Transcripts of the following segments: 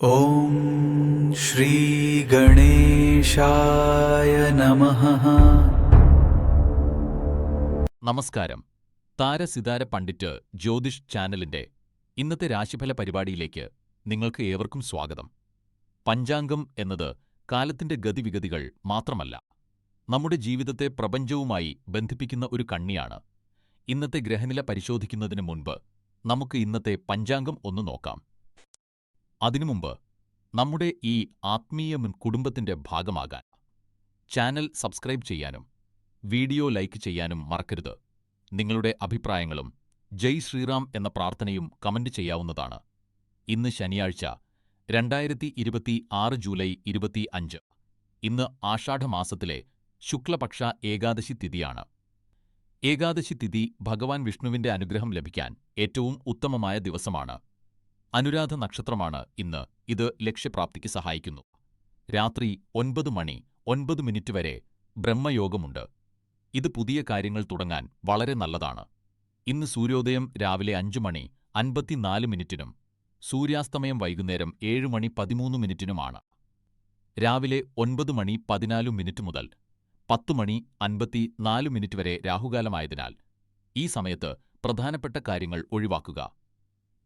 ഓം ശ്രീ ഗണേശായ നമഃ. നമസ്കാരം. താരസിതാര പണ്ഡിറ്റ് ജ്യോതിഷ് ചാനലിന്റെ ഇന്നത്തെ രാശിഫല പരിപാടിയിലേക്ക് നിങ്ങൾക്ക് ഏവർക്കും സ്വാഗതം. പഞ്ചാംഗം എന്നത് കാലത്തിന്റെ ഗതിവിഗതികൾ മാത്രമല്ല, നമ്മുടെ ജീവിതത്തെ പ്രപഞ്ചവുമായി ബന്ധിപ്പിക്കുന്ന ഒരു കണ്ണിയാണ്. ഇന്നത്തെ ഗ്രഹനില പരിശോധിക്കുന്നതിന് മുൻപ് നമുക്ക് ഇന്നത്തെ പഞ്ചാംഗം ഒന്ന് നോക്കാം. അതിനു മുമ്പ് നമ്മുടെ ഈ ആത്മീയ കുടുംബത്തിന്റെ ഭാഗമാകാൻ ചാനൽ സബ്സ്ക്രൈബ് ചെയ്യാനും വീഡിയോ ലൈക്ക് ചെയ്യാനും മറക്കരുത്. നിങ്ങളുടെ അഭിപ്രായങ്ങളും ജയ് ശ്രീറാം എന്ന പ്രാർത്ഥനയും കമന്റ് ചെയ്യാവുന്നതാണ്. ഇന്ന് ശനിയാഴ്ച 2026 ജൂലൈ 25. ഇന്ന് ആഷാഢമാസത്തിലെ ശുക്ലപക്ഷ ഏകാദശി തിഥിയാണ്. ഏകാദശി തിഥി ഭഗവാൻ വിഷ്ണുവിന്റെ അനുഗ്രഹം ലഭിക്കാൻ ഏറ്റവും ഉത്തമമായ ദിവസമാണ്. അനുരാധ നക്ഷത്രമാണ് ഇന്ന്. ഇത് ലക്ഷ്യപ്രാപ്തിക്ക് സഹായിക്കുന്നു. രാത്രി 9:09 വരെ ബ്രഹ്മയോഗമുണ്ട്. ഇത് പുതിയ കാര്യങ്ങൾ തുടങ്ങാൻ വളരെ നല്ലതാണ്. ഇന്ന് സൂര്യോദയം രാവിലെ 5:54 സൂര്യാസ്തമയം വൈകുന്നേരം 7:13 രാവിലെ 9:14 മുതൽ 10:54 വരെ രാഹുകാലമായതിനാൽ ഈ സമയത്ത് പ്രധാനപ്പെട്ട കാര്യങ്ങൾ ഒഴിവാക്കുക.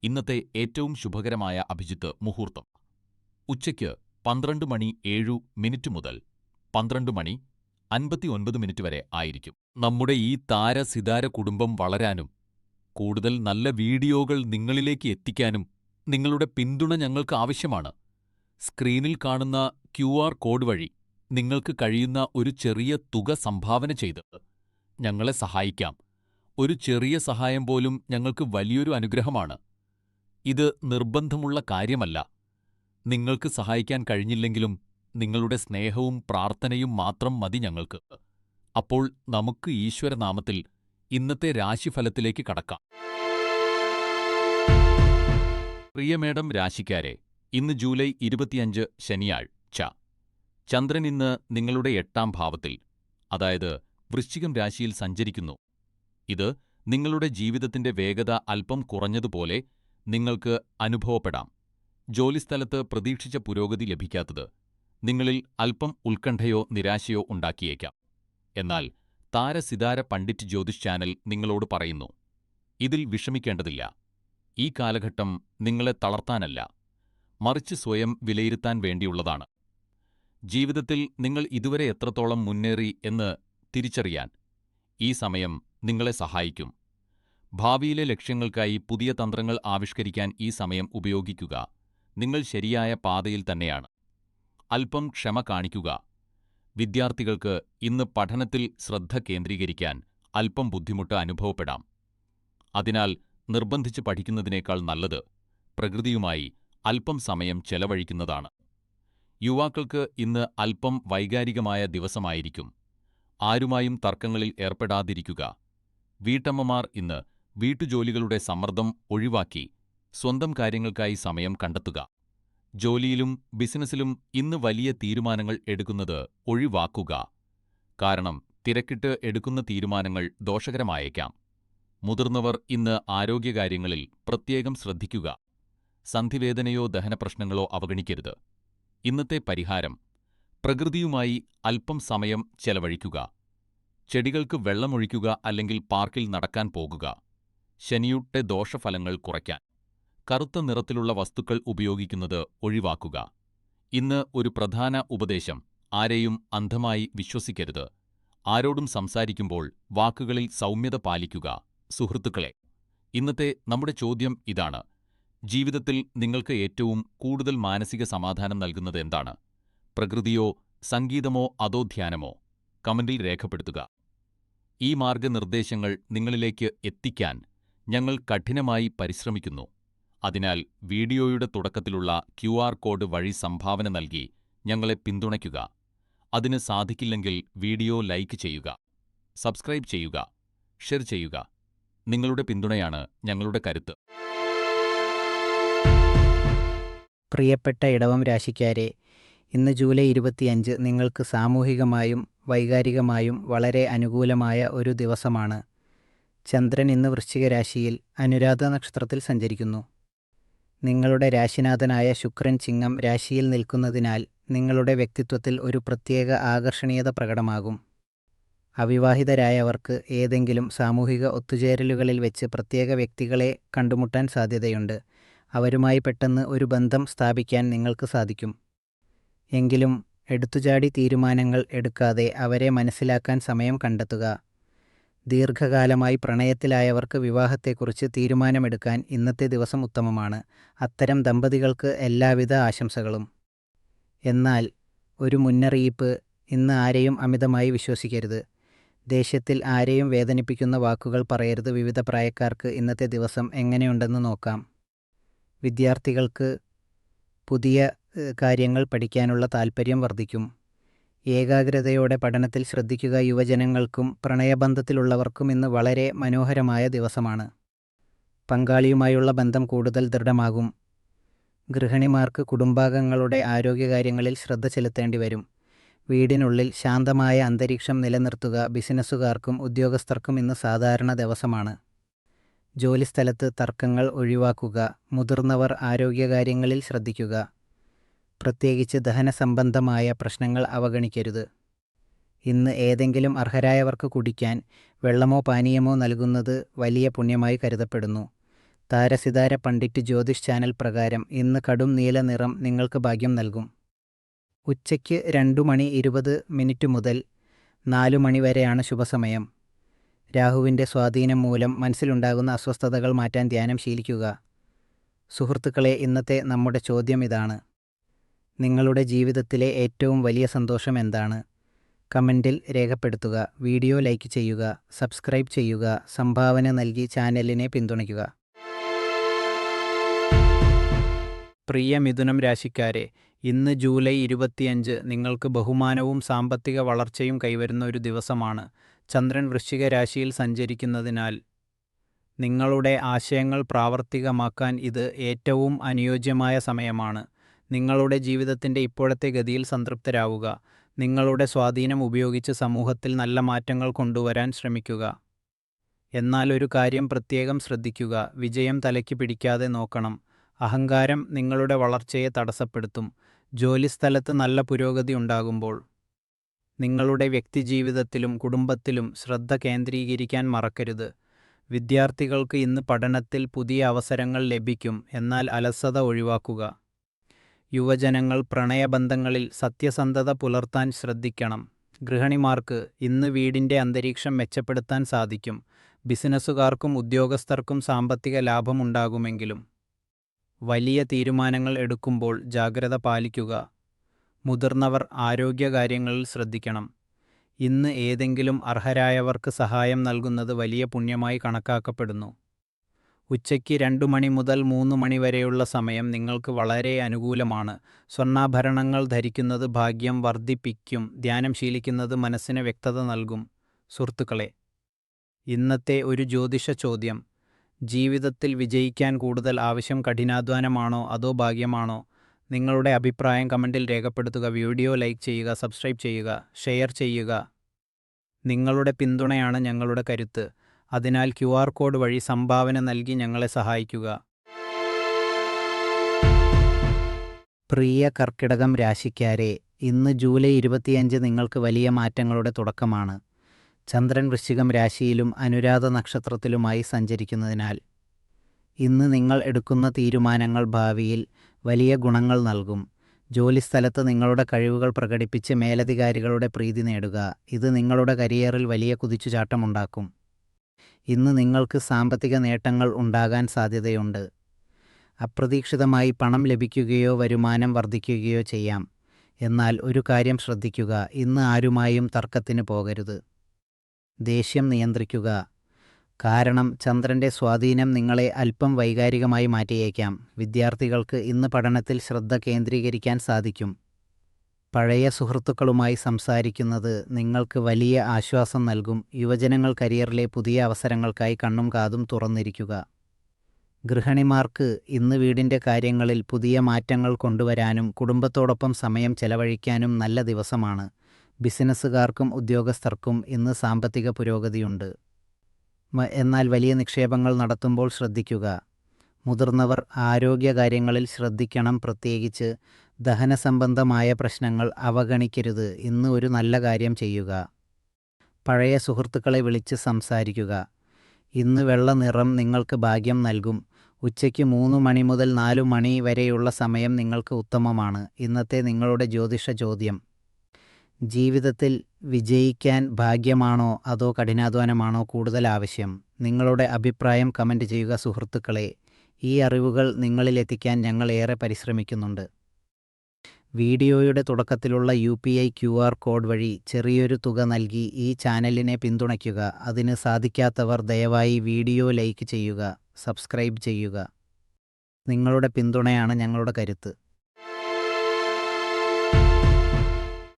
ഇന്നത്തെ ഏറ്റവും ശുഭകരമായ അഭിജിത്ത് മുഹൂർത്തം ഉച്ചയ്ക്ക് 12:07 മുതൽ 12:59 വരെ ആയിരിക്കും. നമ്മുടെ ഈ താരസിതാര കുടുംബം വളരാനും കൂടുതൽ നല്ല വീഡിയോകൾ നിങ്ങളിലേക്ക് എത്തിക്കാനും നിങ്ങളുടെ പിന്തുണ ഞങ്ങൾക്ക് ആവശ്യമാണ്. സ്ക്രീനിൽ കാണുന്ന QR കോഡ് വഴി നിങ്ങൾക്ക് കഴിയുന്ന ഒരു ചെറിയ തുക സംഭാവന ചെയ്ത് ഞങ്ങളെ സഹായിക്കാം. ഒരു ചെറിയ സഹായം പോലും ഞങ്ങൾക്ക് വലിയൊരു അനുഗ്രഹമാണ്. ഇത് നിർബന്ധമുള്ള കാര്യമല്ല. നിങ്ങൾക്ക് സഹായിക്കാൻ കഴിഞ്ഞില്ലെങ്കിലും നിങ്ങളുടെ സ്നേഹവും പ്രാർത്ഥനയും മാത്രം മതി ഞങ്ങൾക്ക്. അപ്പോൾ നമുക്ക് ഈശ്വരനാമത്തിൽ ഇന്നത്തെ രാശിഫലത്തിലേക്ക് കടക്കാം. പ്രിയമേടം രാശിക്കാരെ, ഇന്ന് ജൂലൈ 25 ശനിയാഴ്ച. ചന്ദ്രൻ ഇന്ന് നിങ്ങളുടെ 8-ാം ഭാവത്തിൽ, അതായത് വൃശ്ചികം രാശിയിൽ സഞ്ചരിക്കുന്നു. ഇത് നിങ്ങളുടെ ജീവിതത്തിന്റെ വേഗത അല്പം കുറഞ്ഞതുപോലെ നിങ്ങൾക്ക് അനുഭവപ്പെടാം. ജോലിസ്ഥലത്ത് പ്രതീക്ഷിച്ച പുരോഗതി ലഭിക്കാത്തത് നിങ്ങളിൽ അല്പം ഉത്കണ്ഠയോ നിരാശയോ ഉണ്ടാക്കിയേക്കാം. എന്നാൽ താരസിതാര പണ്ഡിറ്റ് ജ്യോതിഷ് ചാനൽ നിങ്ങളോട് പറയുന്നു, ഇതിൽ വിഷമിക്കേണ്ടതില്ല. ഈ കാലഘട്ടം നിങ്ങളെ തളർത്താനല്ല, മറിച്ച് സ്വയം വിലയിരുത്താൻ വേണ്ടിയുള്ളതാണ്. ജീവിതത്തിൽ നിങ്ങൾ ഇതുവരെ എത്രത്തോളം മുന്നേറി എന്ന് തിരിച്ചറിയാൻ ഈ സമയം നിങ്ങളെ സഹായിക്കും. ഭാവിയിലെ ലക്ഷ്യങ്ങൾക്കായി പുതിയ തന്ത്രങ്ങൾ ആവിഷ്കരിക്കാൻ ഈ സമയം ഉപയോഗിക്കുക. നിങ്ങൾ ശരിയായ പാതയിൽ തന്നെയാണ്. അല്പം ക്ഷമ കാണിക്കുക. വിദ്യാർത്ഥികൾക്ക് ഇന്ന് പഠനത്തിൽ ശ്രദ്ധ കേന്ദ്രീകരിക്കാൻ അല്പം ബുദ്ധിമുട്ട് അനുഭവപ്പെടാം. അതിനാൽ നിർബന്ധിച്ച് പഠിക്കുന്നതിനേക്കാൾ നല്ലത് പ്രകൃതിയുമായി അല്പം സമയം ചെലവഴിക്കുന്നതാണ്. യുവാക്കൾക്ക് ഇന്ന് അല്പം വൈകാരികമായ ദിവസമായിരിക്കും. ആരുമായും തർക്കങ്ങളിൽ ഏർപ്പെടാതിരിക്കുക. വീട്ടമ്മമാർ ഇന്ന് വീട്ടുജോലികളുടെ സമ്മർദ്ദം ഒഴിവാക്കി സ്വന്തം കാര്യങ്ങൾക്കായി സമയം കണ്ടെത്തുക. ജോലിയിലും ബിസിനസ്സിലും ഇന്ന് വലിയ തീരുമാനങ്ങൾ എടുക്കുന്നത് ഒഴിവാക്കുക. കാരണം തിരക്കിട്ട് എടുക്കുന്ന തീരുമാനങ്ങൾ ദോഷകരമായേക്കാം. മുതിർന്നവർ ഇന്ന് ആരോഗ്യകാര്യങ്ങളിൽ പ്രത്യേകം ശ്രദ്ധിക്കുക. സന്ധിവേദനയോ ദഹനപ്രശ്നങ്ങളോ അവഗണിക്കരുത്. ഇന്നത്തെ പരിഹാരം: പ്രകൃതിയുമായി അല്പം സമയം ചെലവഴിക്കുക. ചെടികൾക്ക് വെള്ളമൊഴിക്കുക അല്ലെങ്കിൽ പാർക്കിൽ നടക്കാൻ പോകുക. ശനിയുടെ ദോഷഫലങ്ങൾ കുറയ്ക്കാൻ കറുത്ത നിറത്തിലുള്ള വസ്തുക്കൾ ഉപയോഗിക്കുന്നത് ഒഴിവാക്കുക. ഇന്ന് ഒരു പ്രധാന ഉപദേശം: ആരെയും അന്ധമായി വിശ്വസിക്കരുത്. ആരോടും സംസാരിക്കുമ്പോൾ വാക്കുകളിൽ സൗമ്യത പാലിക്കുക. സുഹൃത്തുക്കളെ, ഇന്നത്തെ നമ്മുടെ ചോദ്യം ഇതാണ്: ജീവിതത്തിൽ നിങ്ങൾക്ക് ഏറ്റവും കൂടുതൽ മാനസിക സമാധാനം നൽകുന്നത് എന്താണ്? പ്രകൃതിയോ, സംഗീതമോ, അതോ ധ്യാനമോ? കമന്റിൽ രേഖപ്പെടുത്തുക. ഈ മാർഗനിർദ്ദേശങ്ങൾ നിങ്ങളിലേക്ക് എത്തിക്കാൻ ഞങ്ങൾ കഠിനമായി പരിശ്രമിക്കുന്നു. അതിനാൽ വീഡിയോയുടെ തുടക്കത്തിലുള്ള QR കോഡ് വഴി സംഭാവന നൽകി ഞങ്ങളെ പിന്തുണയ്ക്കുക. അതിന് സാധിക്കില്ലെങ്കിൽ വീഡിയോ ലൈക്ക് ചെയ്യുക, സബ്സ്ക്രൈബ് ചെയ്യുക, ഷെയർ ചെയ്യുക. നിങ്ങളുടെ പിന്തുണയാണ് ഞങ്ങളുടെ കരുത്ത്. പ്രിയപ്പെട്ട ഇടവം രാശിക്കാരെ, ഇന്ന് ജൂലൈ 25 നിങ്ങൾക്ക് സാമൂഹികമായും വൈകാരികമായും വളരെ അനുകൂലമായ ഒരു ദിവസമാണ്. ചന്ദ്രൻ ഇന്ന് വൃശ്ചിക രാശിയിൽ അനുരാധ നക്ഷത്രത്തിൽ സഞ്ചരിക്കുന്നു. നിങ്ങളുടെ രാശിനാഥനായ ശുക്രൻ ചിങ്ങം രാശിയിൽ നിൽക്കുന്നതിനാൽ നിങ്ങളുടെ വ്യക്തിത്വത്തിൽ ഒരു പ്രത്യേക ആകർഷണീയത പ്രകടമാകും. അവിവാഹിതരായവർക്ക് ഏതെങ്കിലും സാമൂഹിക ഒത്തുചേരലുകളിൽ വെച്ച് പ്രത്യേക വ്യക്തികളെ കണ്ടുമുട്ടാൻ സാധ്യതയുണ്ട്. അവരുമായി പെട്ടെന്ന് ഒരു ബന്ധം സ്ഥാപിക്കാൻ നിങ്ങൾക്ക് സാധിക്കും. എങ്കിലും എടുത്തുചാടി തീരുമാനങ്ങൾ എടുക്കാതെ അവരെ മനസ്സിലാക്കാൻ സമയം കണ്ടെത്തുക. ദീർഘകാലമായി പ്രണയത്തിലായവർക്ക് വിവാഹത്തെക്കുറിച്ച് തീരുമാനമെടുക്കാൻ ഇന്നത്തെ ദിവസം ഉത്തമമാണ്. അത്തരം ദമ്പതികൾക്ക് എല്ലാവിധ ആശംസകളും. എന്നാൽ ഒരു മുന്നറിയിപ്പ്: ഇന്ന് ആരെയും അമിതമായി വിശ്വസിക്കരുത്. ദേഷ്യത്തിൽ ആരെയും വേദനിപ്പിക്കുന്ന വാക്കുകൾ പറയരുത്. വിവിധ പ്രായക്കാർക്ക് ഇന്നത്തെ ദിവസം എങ്ങനെയുണ്ടെന്ന് നോക്കാം. വിദ്യാർത്ഥികൾക്ക് പുതിയ കാര്യങ്ങൾ പഠിക്കാനുള്ള താൽപ്പര്യം വർദ്ധിക്കും. ഏകാഗ്രതയോടെ പഠനത്തിൽ ശ്രദ്ധിക്കുക. യുവജനങ്ങൾക്കും പ്രണയബന്ധത്തിലുള്ളവർക്കും ഇന്ന് വളരെ മനോഹരമായ ദിവസമാണ്. പങ്കാളിയുമായുള്ള ബന്ധം കൂടുതൽ ദൃഢമാകും. ഗൃഹിണിമാർക്ക് കുടുംബാംഗങ്ങളുടെ ആരോഗ്യകാര്യങ്ങളിൽ ശ്രദ്ധ ചെലുത്തേണ്ടി വരും. വീടിനുള്ളിൽ ശാന്തമായ അന്തരീക്ഷം നിലനിർത്തുക. ബിസിനസ്സുകാർക്കും ഉദ്യോഗസ്ഥർക്കും ഇന്ന് സാധാരണ ദിവസമാണ്. ജോലിസ്ഥലത്ത് തർക്കങ്ങൾ ഒഴിവാക്കുക. മുതിർന്നവർ ആരോഗ്യകാര്യങ്ങളിൽ ശ്രദ്ധിക്കുക. പ്രത്യേകിച്ച് ദഹനസംബന്ധമായ പ്രശ്നങ്ങൾ അവഗണിക്കരുത്. ഇന്ന് ഏതെങ്കിലും അർഹരായവർക്ക് കുടിക്കാൻ വെള്ളമോ പാനീയമോ നൽകുന്നത് വലിയ പുണ്യമായി കരുതപ്പെടുന്നു. താരസിതാര പണ്ഡിറ്റ് ജ്യോതിഷ് ചാനൽ പ്രകാരം ഇന്ന് കടും നീല നിറം നിങ്ങൾക്ക് ഭാഗ്യം നൽകും. ഉച്ചയ്ക്ക് 2:20 മുതൽ 4 വരെയാണ് ശുഭസമയം. രാഹുവിൻ്റെ സ്വാധീനം മൂലം മനസ്സിലുണ്ടാകുന്ന അസ്വസ്ഥതകൾ മാറ്റാൻ ധ്യാനം ശീലിക്കുക. സുഹൃത്തുക്കളെ, ഇന്നത്തെ നമ്മുടെ ചോദ്യം ഇതാണ്: നിങ്ങളുടെ ജീവിതത്തിലെ ഏറ്റവും വലിയ സന്തോഷം എന്താണ്? കമൻറ്റിൽ രേഖപ്പെടുത്തുക. വീഡിയോ ലൈക്ക് ചെയ്യുക, സബ്സ്ക്രൈബ് ചെയ്യുക, സംഭാവന നൽകി ചാനലിനെ പിന്തുണയ്ക്കുക. പ്രിയ മിഥുനം രാശിക്കാരെ, ഇന്ന് ജൂലൈ 25 നിങ്ങൾക്ക് ബഹുമാനവും സാമ്പത്തിക വളർച്ചയും കൈവരുന്ന ഒരു ദിവസമാണ്. ചന്ദ്രൻ വൃശ്ചിക രാശിയിൽ സഞ്ചരിക്കുന്നതിനാൽ നിങ്ങളുടെ ആശയങ്ങൾ പ്രാവർത്തികമാക്കാൻ ഇത് ഏറ്റവും അനുയോജ്യമായ സമയമാണ്. നിങ്ങളുടെ ജീവിതത്തിൻ്റെ ഇപ്പോഴത്തെ ഗതിയിൽ സംതൃപ്തരാവുക. നിങ്ങളുടെ സ്വാധീനം ഉപയോഗിച്ച് സമൂഹത്തിൽ നല്ല മാറ്റങ്ങൾ കൊണ്ടുവരാൻ ശ്രമിക്കുക. എന്നാൽ ഒരു കാര്യം പ്രത്യേകം ശ്രദ്ധിക്കുക: വിജയം തലയ്ക്ക് പിടിക്കാതെ നോക്കണം. അഹങ്കാരം നിങ്ങളുടെ വളർച്ചയെ തടസ്സപ്പെടുത്തും. ജോലിസ്ഥലത്ത് നല്ല പുരോഗതി ഉണ്ടാകുമ്പോൾ നിങ്ങളുടെ വ്യക്തിജീവിതത്തിലും കുടുംബത്തിലും ശ്രദ്ധ കേന്ദ്രീകരിക്കാൻ മറക്കരുത്. വിദ്യാർത്ഥികൾക്ക് ഇന്ന് പഠനത്തിൽ പുതിയ അവസരങ്ങൾ ലഭിക്കും, എന്നാൽ അലസത ഒഴിവാക്കുക. യുവജനങ്ങൾ പ്രണയബന്ധങ്ങളിൽ സത്യസന്ധത പുലർത്താൻ ശ്രദ്ധിക്കണം. ഗൃഹിണിമാർക്ക് ഇന്ന് വീടിൻ്റെ അന്തരീക്ഷം മെച്ചപ്പെടുത്താൻ സാധിക്കും. ബിസിനസ്സുകാർക്കും ഉദ്യോഗസ്ഥർക്കും സാമ്പത്തിക ലാഭമുണ്ടാകുമെങ്കിലും വലിയ തീരുമാനങ്ങൾ എടുക്കുമ്പോൾ ജാഗ്രത പാലിക്കുക. മുതിർന്നവർ ആരോഗ്യകാര്യങ്ങളിൽ ശ്രദ്ധിക്കണം. ഇന്ന് ഏതെങ്കിലും അർഹരായവർക്ക് സഹായം നൽകുന്നത് വലിയ പുണ്യമായി കണക്കാക്കപ്പെടുന്നു. ഉച്ചയ്ക്ക് 2 മുതൽ 3 വരെയുള്ള സമയം നിങ്ങൾക്ക് വളരെ അനുകൂലമാണ്. സ്വർണ്ണാഭരണങ്ങൾ ധരിക്കുന്നത് ഭാഗ്യം വർദ്ധിപ്പിക്കും. ധ്യാനം ശീലിക്കുന്നത് മനസ്സിന് വ്യക്തത നൽകും. സുഹൃത്തുക്കളെ, ഇന്നത്തെ ഒരു ജ്യോതിഷ ചോദ്യം: ജീവിതത്തിൽ വിജയിക്കാൻ കൂടുതൽ ആവശ്യം കഠിനാധ്വാനമാണോ അതോ ഭാഗ്യമാണോ? നിങ്ങളുടെ അഭിപ്രായം കമൻറ്റിൽ രേഖപ്പെടുത്തുക. വീഡിയോ ലൈക്ക് ചെയ്യുക, സബ്സ്ക്രൈബ് ചെയ്യുക, ഷെയർ ചെയ്യുക. നിങ്ങളുടെ പിന്തുണയാണ് ഞങ്ങളുടെ കരുത്ത്. അതിനാൽ QR കോഡ് വഴി സംഭാവന നൽകി ഞങ്ങളെ സഹായിക്കുക. പ്രിയ കർക്കിടകം രാശിക്കാരെ, ഇന്ന് ജൂലൈ 25 നിങ്ങൾക്ക് വലിയ മാറ്റങ്ങളുടെ തുടക്കമാണ്. ചന്ദ്രൻ വൃശ്ചികം രാശിയിലും അനുരാധ നക്ഷത്രത്തിലുമായി സഞ്ചരിക്കുന്നതിനാൽ ഇന്ന് നിങ്ങൾ എടുക്കുന്ന തീരുമാനങ്ങൾ ഭാവിയിൽ വലിയ ഗുണങ്ങൾ നൽകും. ജോലിസ്ഥലത്ത് നിങ്ങളുടെ കഴിവുകൾ പ്രകടിപ്പിച്ച് മേലധികാരികളുടെ പ്രീതി നേടുക. ഇത് നിങ്ങളുടെ കരിയറിൽ വലിയ കുതിച്ചുചാട്ടമുണ്ടാക്കും. ഇന്ന് നിങ്ങൾക്ക് സാമ്പത്തിക നേട്ടങ്ങൾ ഉണ്ടാകാൻ സാധ്യതയുണ്ട്. അപ്രതീക്ഷിതമായി പണം ലഭിക്കുകയോ വരുമാനം വർദ്ധിക്കുകയോ ചെയ്യാം. എന്നാൽ ഒരു കാര്യം ശ്രദ്ധിക്കുക: ഇന്ന് ആരുമായും തർക്കത്തിന് പോകരുത്. ദേഷ്യം നിയന്ത്രിക്കുക. കാരണം ചന്ദ്രൻ്റെ സ്വാധീനം നിങ്ങളെ അല്പം വൈകാരികമായി മാറ്റിയേക്കാം. വിദ്യാർത്ഥികൾക്ക് ഇന്ന് പഠനത്തിൽ ശ്രദ്ധ കേന്ദ്രീകരിക്കാൻ സാധിക്കും. പഴയ സുഹൃത്തുക്കളുമായി സംസാരിക്കുന്നത് നിങ്ങൾക്ക് വലിയ ആശ്വാസം നൽകും. യുവജനങ്ങൾ കരിയറിലെ പുതിയ അവസരങ്ങൾക്കായി കണ്ണും കാതും തുറന്നിരിക്കുക. ഗൃഹിണിമാർക്ക് ഇന്ന് വീടിൻ്റെ കാര്യങ്ങളിൽ പുതിയ മാറ്റങ്ങൾ കൊണ്ടുവരാനും കുടുംബത്തോടൊപ്പം സമയം ചെലവഴിക്കാനും നല്ല ദിവസമാണ്. ബിസിനസ്സുകാർക്കും ഉദ്യോഗസ്ഥർക്കും ഇന്ന് സാമ്പത്തിക പുരോഗതിയുണ്ട്. എന്നാൽ വലിയ നിക്ഷേപങ്ങൾ നടത്തുമ്പോൾ ശ്രദ്ധിക്കുക. മുതിർന്നവർ ആരോഗ്യകാര്യങ്ങളിൽ ശ്രദ്ധിക്കണം. പ്രത്യേകിച്ച് ദഹനസംബന്ധമായ പ്രശ്നങ്ങൾ അവഗണിക്കരുത്. ഇന്ന് ഒരു നല്ല കാര്യം ചെയ്യുക. പഴയ സുഹൃത്തുക്കളെ വിളിച്ച് സംസാരിക്കുക. ഇന്ന് വെള്ള നിറം നിങ്ങൾക്ക് ഭാഗ്യം നൽകും. ഉച്ചയ്ക്ക് 3 മണി മുതൽ 4 മണി വരെയുള്ള സമയം നിങ്ങൾക്ക് ഉത്തമമാണ്. ഇന്നത്തെ നിങ്ങളുടെ ജ്യോതിഷ ചോദ്യം: ജീവിതത്തിൽ വിജയിക്കാൻ ഭാഗ്യമാണോ അതോ കഠിനാധ്വാനമാണോ കൂടുതൽ ആവശ്യം? നിങ്ങളുടെ അഭിപ്രായം കമൻറ്റ് ചെയ്യുക സുഹൃത്തുക്കളെ. ഈ അറിവുകൾ നിങ്ങളിലെത്തിക്കാൻ ഞങ്ങൾ ഏറെ പരിശ്രമിക്കുന്നുണ്ട്. വീഡിയോയുടെ തുടക്കത്തിലുള്ള UPI QR കോഡ് വഴി ചെറിയൊരു തുക നൽകി ഈ ചാനലിനെ പിന്തുണയ്ക്കുക. അതിന് സാധിക്കാത്തവർ ദയവായി വീഡിയോ ലൈക്ക് ചെയ്യുക, സബ്സ്ക്രൈബ് ചെയ്യുക. നിങ്ങളുടെ പിന്തുണയാണ് ഞങ്ങളുടെ കരുത്ത്.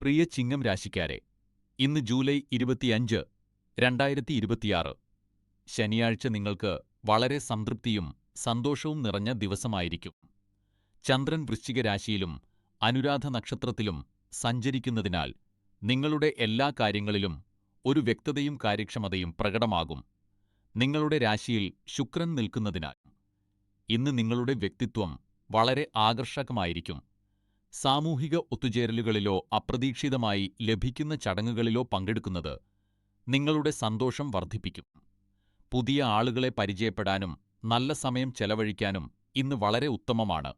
പ്രിയ ചിങ്ങം രാശിക്കാരെ, ഇന്ന് ജൂലൈ 25, 2026. ശനിയാഴ്ച നിങ്ങൾക്ക് വളരെ സംതൃപ്തിയും സന്തോഷവും നിറഞ്ഞ ദിവസമായിരിക്കും. ചന്ദ്രൻ വൃശ്ചിക രാശിയിലും അനുരാധ നക്ഷത്രത്തിലും സഞ്ചരിക്കുന്നതിനാൽ നിങ്ങളുടെ എല്ലാ കാര്യങ്ങളിലും ഒരു വ്യക്തതയും കാര്യക്ഷമതയും പ്രകടമാകും. നിങ്ങളുടെ രാശിയിൽ ശുക്രൻ നിൽക്കുന്നതിനാൽ ഇന്ന് നിങ്ങളുടെ വ്യക്തിത്വം വളരെ ആകർഷകമായിരിക്കും. സാമൂഹിക ഒത്തുചേരലുകളിലോ അപ്രതീക്ഷിതമായി ലഭിക്കുന്ന ചടങ്ങുകളിലോ പങ്കെടുക്കുന്നത് നിങ്ങളുടെ സന്തോഷം വർദ്ധിപ്പിക്കും. പുതിയ ആളുകളെ പരിചയപ്പെടാനും നല്ല സമയം ചെലവഴിക്കാനും ഇന്ന് വളരെ ഉത്തമമാണ്.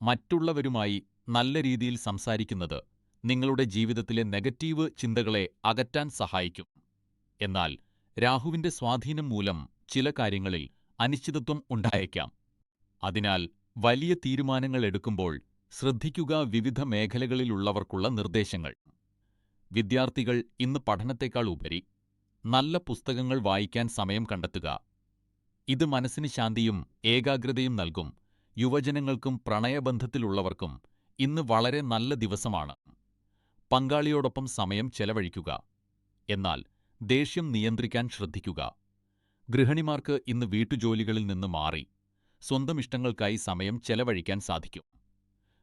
മറ്റുള്ളവരുമായി നല്ല രീതിയിൽ സംസാരിക്കുന്നത് നിങ്ങളുടെ ജീവിതത്തിലെ നെഗറ്റീവ് ചിന്തകളെ അകറ്റാൻ സഹായിക്കും. എന്നാൽ രാഹുവിന്റെ സ്വാധീനം മൂലം ചില കാര്യങ്ങളിൽ അനിശ്ചിതത്വം ഉണ്ടായേക്കാം. അതിനാൽ വലിയ തീരുമാനങ്ങൾ എടുക്കുമ്പോൾ ശ്രദ്ധിക്കുക. വിവിധ മേഖലകളിലുള്ളവർക്കുള്ള നിർദ്ദേശങ്ങൾ: വിദ്യാർത്ഥികൾ ഇന്ന് പഠനത്തേക്കാൾ ഉപരി നല്ല പുസ്തകങ്ങൾ വായിക്കാൻ സമയം കണ്ടെത്തുക. ഇത് മനസ്സിന് ശാന്തിയും ഏകാഗ്രതയും നൽകും. യുവജനങ്ങൾക്കും പ്രണയബന്ധത്തിലുള്ളവർക്കും ഇന്ന് വളരെ നല്ല ദിവസമാണ്. പങ്കാളിയോടൊപ്പം സമയം ചെലവഴിക്കുക. എന്നാൽ ദേഷ്യം നിയന്ത്രിക്കാൻ ശ്രദ്ധിക്കുക. ഗൃഹിണിമാർക്ക് ഇന്ന് വീട്ടുജോലികളിൽ നിന്ന് മാറി സ്വന്തം ഇഷ്ടങ്ങൾക്കായി സമയം ചെലവഴിക്കാൻ സാധിക്കും.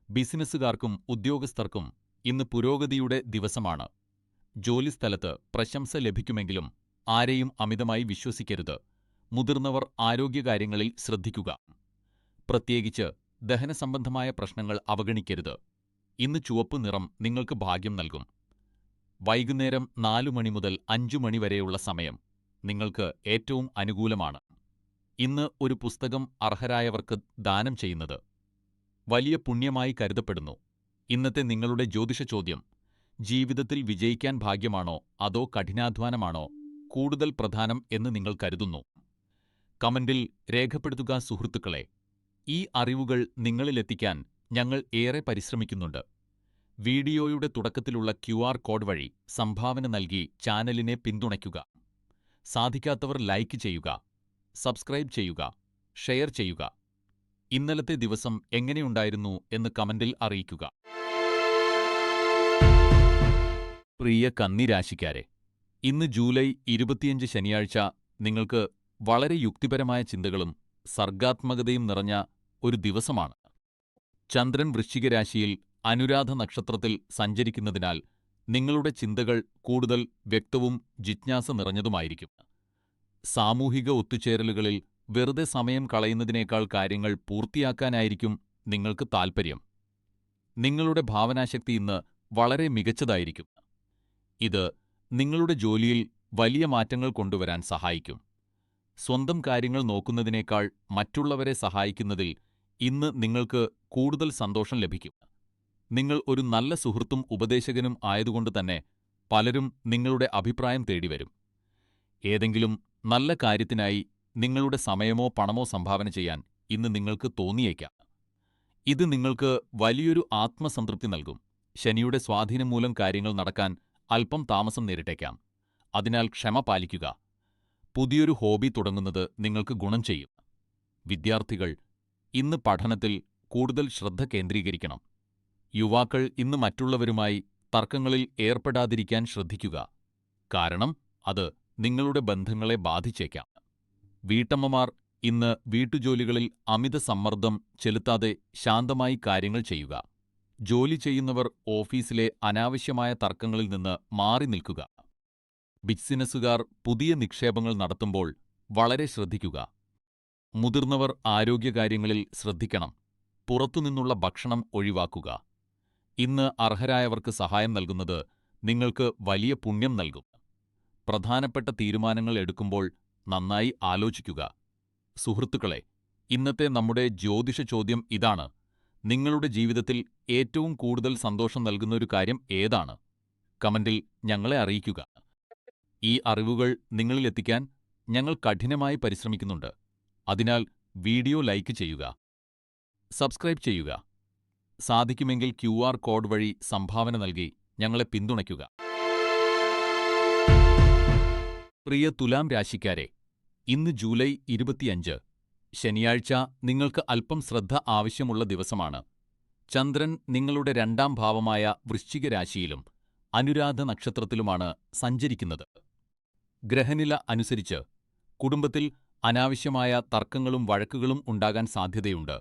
ബിസിനസ്സുകാർക്കും ഉദ്യോഗസ്ഥർക്കും ഇന്ന് പുരോഗതിയുടെ ദിവസമാണ്. ജോലിസ്ഥലത്ത് പ്രശംസ ലഭിക്കുമെങ്കിലും ആരെയും അമിതമായി വിശ്വസിക്കരുത്. മുതിർന്നവർ ആരോഗ്യകാര്യങ്ങളിൽ ശ്രദ്ധിക്കുക. പ്രത്യേകിച്ച് ദഹനസംബന്ധമായ പ്രശ്നങ്ങൾ അവഗണിക്കരുത്. ഇന്ന് ചുവപ്പ് നിറം നിങ്ങൾക്ക് ഭാഗ്യം നൽകും. വൈകുന്നേരം 4 മണി മുതൽ 5 മണി വരെയുള്ള സമയം നിങ്ങൾക്ക് ഏറ്റവും അനുകൂലമാണ്. ഇന്ന് ഒരു പുസ്തകം അർഹരായവർക്ക് ദാനം ചെയ്യുന്നത് വലിയ പുണ്യമായി കരുതപ്പെടുന്നു. ഇന്നത്തെ നിങ്ങളുടെ ജ്യോതിഷ ചോദ്യം: ജീവിതത്തിൽ വിജയിക്കാൻ ഭാഗ്യമാണോ അതോ കഠിനാധ്വാനമാണോ കൂടുതൽ പ്രധാനം എന്ന് നിങ്ങൾ കരുതുന്നു? കമന്റിൽ രേഖപ്പെടുത്തുക സുഹൃത്തുക്കളെ. ഈ അറിവുകൾ നിങ്ങളിലെത്തിക്കാൻ ഞങ്ങൾ ഏറെ പരിശ്രമിക്കുന്നുണ്ട്. വീഡിയോയുടെ തുടക്കത്തിലുള്ള QR കോഡ് വഴി സംഭാവന നൽകി ചാനലിനെ പിന്തുണയ്ക്കുക. സാധിക്കാത്തവർ ലൈക്ക് ചെയ്യുക, സബ്സ്ക്രൈബ് ചെയ്യുക, ഷെയർ ചെയ്യുക. ഇന്നലത്തെ ദിവസം എങ്ങനെയുണ്ടായിരുന്നു എന്ന് കമന്റിൽ അറിയിക്കുക. പ്രിയ കന്നി രാശിക്കാരെ, ഇന്ന് ജൂലൈ 25 ശനിയാഴ്ച നിങ്ങൾക്ക് വളരെ യുക്തിപരമായ ചിന്തകളും സർഗാത്മകതയും നിറഞ്ഞ ഒരു ദിവസമാണ്. ചന്ദ്രൻ വൃശ്ചിക രാശിയിൽ അനുരാധ നക്ഷത്രത്തിൽ സഞ്ചരിക്കുന്നതിനാൽ നിങ്ങളുടെ ചിന്തകൾ കൂടുതൽ വ്യക്തവും ജിജ്ഞാസ നിറഞ്ഞതുമായിരിക്കും. സാമൂഹിക ഒത്തുചേരലുകളിൽ വെറുതെ സമയം കളയുന്നതിനേക്കാൾ കാര്യങ്ങൾ പൂർത്തിയാക്കാനായിരിക്കും നിങ്ങൾക്ക് താൽപ്പര്യം. നിങ്ങളുടെ ഭാവനാശക്തി ഇന്ന് വളരെ മികച്ചതായിരിക്കും. ഇത് നിങ്ങളുടെ ജോലിയിൽ വലിയ മാറ്റങ്ങൾ കൊണ്ടുവരാൻ സഹായിക്കും. സ്വന്തം കാര്യങ്ങൾ നോക്കുന്നതിനേക്കാൾ മറ്റുള്ളവരെ സഹായിക്കുന്നതിൽ ഇന്ന് നിങ്ങൾക്ക് കൂടുതൽ സന്തോഷം ലഭിക്കും. നിങ്ങൾ ഒരു നല്ല സുഹൃത്തും ഉപദേശകനും ആയതുകൊണ്ട് തന്നെ പലരും നിങ്ങളുടെ അഭിപ്രായം തേടിവരും. ഏതെങ്കിലും നല്ല കാര്യത്തിനായി നിങ്ങളുടെ സമയമോ പണമോ സംഭാവന ചെയ്യാൻ ഇന്ന് നിങ്ങൾക്ക് തോന്നിയേക്കാം. ഇത് നിങ്ങൾക്ക് വലിയൊരു ആത്മസംതൃപ്തി നൽകും. ശനിയുടെ സ്വാധീനം മൂലം കാര്യങ്ങൾ നടക്കാൻ അല്പം താമസം നേരിട്ടേക്കാം. അതിനാൽ ക്ഷമ പാലിക്കുക. പുതിയൊരു ഹോബി തുടങ്ങുന്നത് നിങ്ങൾക്ക് ഗുണം ചെയ്യും. വിദ്യാർത്ഥികൾ ഇന്ന് പഠനത്തിൽ കൂടുതൽ ശ്രദ്ധ കേന്ദ്രീകരിക്കണം. യുവാക്കൾ ഇന്ന് മറ്റുള്ളവരുമായി തർക്കങ്ങളിൽ ഏർപ്പെടാതിരിക്കാൻ ശ്രദ്ധിക്കുക. കാരണം അത് നിങ്ങളുടെ ബന്ധങ്ങളെ ബാധിച്ചേക്കാം. വീട്ടമ്മമാർ ഇന്ന് വീട്ടുജോലികളിൽ അമിത സമ്മർദ്ദം ചെലുത്താതെ ശാന്തമായി കാര്യങ്ങൾ ചെയ്യുക. ജോലി ചെയ്യുന്നവർ ഓഫീസിലെ അനാവശ്യമായ തർക്കങ്ങളിൽ നിന്ന് മാറി നിൽക്കുക. ബിസിനസ്സുകാർ പുതിയ നിക്ഷേപങ്ങൾ നടത്തുമ്പോൾ വളരെ ശ്രദ്ധിക്കുക. മുതിർന്നവർ ആരോഗ്യകാര്യങ്ങളിൽ ശ്രദ്ധിക്കണം. പുറത്തുനിന്നുള്ള ഭക്ഷണം ഒഴിവാക്കുക. ഇന്ന് അർഹരായവർക്ക് സഹായം നൽകുന്നത് നിങ്ങൾക്ക് വലിയ പുണ്യം നൽകും. പ്രധാനപ്പെട്ട തീരുമാനങ്ങൾ എടുക്കുമ്പോൾ നന്നായി ആലോചിക്കുക. സുഹൃത്തുക്കളെ, ഇന്നത്തെ നമ്മുടെ ജ്യോതിഷ ചോദ്യം ഇതാണ്: നിങ്ങളുടെ ജീവിതത്തിൽ ഏറ്റവും കൂടുതൽ സന്തോഷം നൽകുന്ന ഒരു കാര്യം ഏതാണ്? കമന്റിൽ ഞങ്ങളെ അറിയിക്കുക. ഈ അറിവുകൾ നിങ്ങളിലെത്തിക്കാൻ ഞങ്ങൾ കഠിനമായി പരിശ്രമിക്കുന്നുണ്ട്. അതിനാൽ വീഡിയോ ലൈക്ക് ചെയ്യുക, സബ്സ്ക്രൈബ് ചെയ്യുക. സാധിക്കുമെങ്കിൽ QR കോഡ് വഴി സംഭാവന നൽകി ഞങ്ങളെ പിന്തുണയ്ക്കുക. പ്രിയ തുലാം രാശിക്കാരെ, ഇന്ന് ജൂലൈ 25, ശനിയാഴ്ച. നിങ്ങൾക്ക് അല്പം ശ്രദ്ധ ആവശ്യമുള്ള ദിവസമാണ്. ചന്ദ്രൻ നിങ്ങളുടെ 2ാം ഭാവമായ വൃശ്ചിക രാശിയിലും അനുരാധ നക്ഷത്രത്തിലുമാണ് സഞ്ചരിക്കുന്നത്. ഗ്രഹനില അനുസരിച്ച് കുടുംബത്തിൽ അനാവശ്യമായ തർക്കങ്ങളും വഴക്കുകളും ഉണ്ടാകാൻ സാധ്യതയുണ്ട്.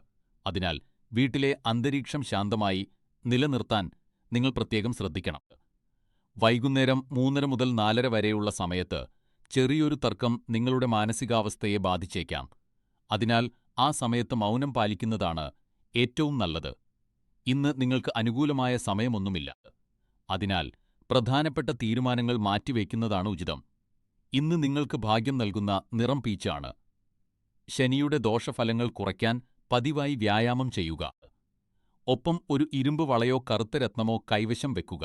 അതിനാൽ വീട്ടിലെ അന്തരീക്ഷം ശാന്തമായി നിലനിർത്താൻ നിങ്ങൾ പ്രത്യേകം ശ്രദ്ധിക്കണം. വൈകുന്നേരം 3:30 മുതൽ 4:30 വരെയുള്ള സമയത്ത് ചെറിയൊരു തർക്കം നിങ്ങളുടെ മാനസികാവസ്ഥയെ ബാധിച്ചേക്കാം. അതിനാൽ ആ സമയത്ത് മൗനം പാലിക്കുന്നതാണ് ഏറ്റവും നല്ലത്. ഇന്ന് നിങ്ങൾക്ക് അനുകൂലമായ സമയമൊന്നുമില്ല. അതിനാൽ പ്രധാനപ്പെട്ട തീരുമാനങ്ങൾ മാറ്റിവെക്കുന്നതാണ് ഉചിതം. ഇന്ന് നിങ്ങൾക്ക് ഭാഗ്യം നൽകുന്ന നിറം പീച്ചാണ്. ശനിയുടെ ദോഷഫലങ്ങൾ കുറയ്ക്കാൻ പതിവായി വ്യായാമം ചെയ്യുക. ഒപ്പം ഒരു ഇരുമ്പ് വളയോ കറുത്ത രത്നമോ കൈവശം വെക്കുക.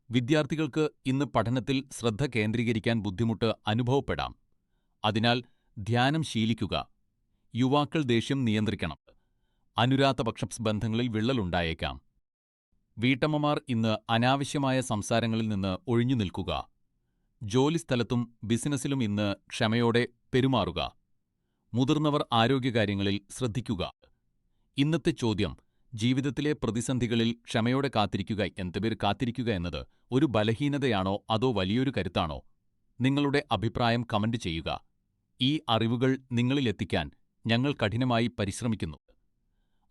വിദ്യാർത്ഥികൾക്ക് ഇന്ന് പഠനത്തിൽ ശ്രദ്ധ കേന്ദ്രീകരിക്കാൻ ബുദ്ധിമുട്ട് അനുഭവപ്പെടാം. അതിനാൽ ധ്യാനം ശീലിക്കുക. യുവാക്കൾ ദേഷ്യം നിയന്ത്രിക്കണം. അനുരാധപക്ഷ ബന്ധങ്ങളിൽ വിള്ളലുണ്ടായേക്കാം. വീട്ടമ്മമാർ ഇന്ന് അനാവശ്യമായ സംസാരങ്ങളിൽ നിന്ന് ഒഴിഞ്ഞു നിൽക്കുക. ജോലിസ്ഥലത്തും ബിസിനസ്സിലും ഇന്ന് ക്ഷമയോടെ പെരുമാറുക. മുതിർന്നവർ ആരോഗ്യകാര്യങ്ങളിൽ ശ്രദ്ധിക്കുക. ഇന്നത്തെ ചോദ്യം: ജീവിതത്തിലെ പ്രതിസന്ധികളിൽ ക്ഷമയോടെ കാത്തിരിക്കുക എന്നത് ഒരു ബലഹീനതയാണോ അതോ വലിയൊരു കരുത്താണോ? നിങ്ങളുടെ അഭിപ്രായം കമന്റ് ചെയ്യുക. ഈ അറിവുകൾ നിങ്ങളിലെത്തിക്കാൻ ഞങ്ങൾ കഠിനമായി പരിശ്രമിക്കുന്നു.